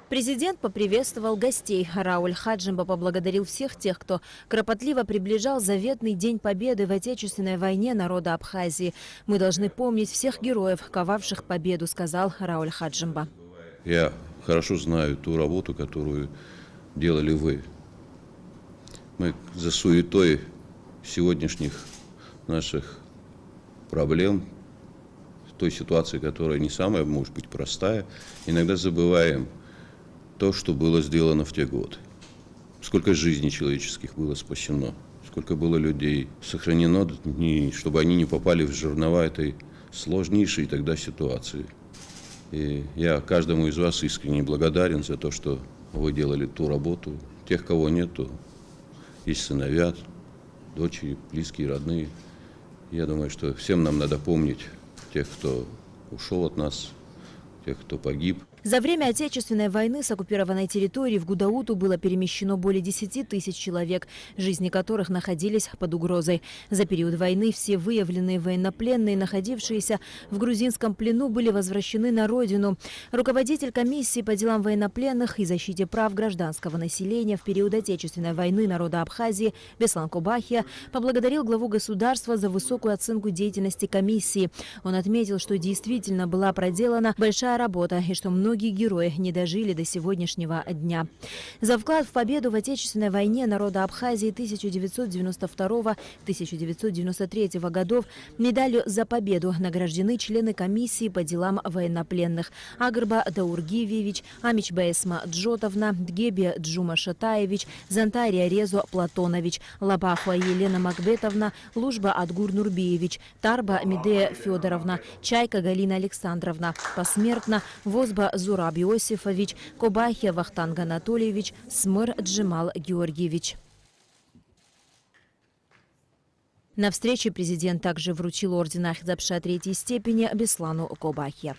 Президент поприветствовал гостей. Рауль Хаджимба поблагодарил всех тех, кто кропотливо приближал заветный День Победы в Отечественной войне народа Абхазии. Мы должны помнить всех героев, ковавших победу, сказал Рауль Хаджимба. Я хорошо знаю ту работу, которую делали вы. Мы за суетой сегодняшних наших проблем, той ситуации, которая не самая, может быть, простая, иногда забываем то, что было сделано в те годы. Сколько жизней человеческих было спасено, сколько было людей сохранено, чтобы они не попали в жернова этой сложнейшей тогда ситуации. И я каждому из вас искренне благодарен за то, что вы делали ту работу. Тех, кого нету, есть сыновья, дочери, близкие, родные. Я думаю, что всем нам надо помнить тех, кто ушел от нас, тех, кто погиб. За время Отечественной войны с оккупированной территории в Гудауту было перемещено более 10 тысяч человек, жизни которых находились под угрозой. За период войны все выявленные военнопленные, находившиеся в грузинском плену, были возвращены на родину. Руководитель комиссии по делам военнопленных и защите прав гражданского населения в период Отечественной войны народа Абхазии Беслан Кобахия поблагодарил главу государства за высокую оценку деятельности комиссии. Он отметил, что действительно была проделана большая работа и что многие герои не дожили до сегодняшнего дня. За вклад в победу в Отечественной войне народа Абхазии 1992-1993 годов медалью за победу награждены члены комиссии по делам военнопленных: Агрба Даургиевич, Амич Бесма Джотовна, Дгеби Джума Шатаевич, Зантария Резо Платонович, Лабахуа Елена Макбетовна, Лужба Адгур Нурбиевич, Тарба Медея Федоровна, Чайка Галина Александровна. Посмертно Возба Зураб Иосифович, Кобахия Вахтанг Анатольевич, Смыр Джемал Георгиевич. На встрече президент также вручил орден Ахтапша третьей степени Беслану Кобахия.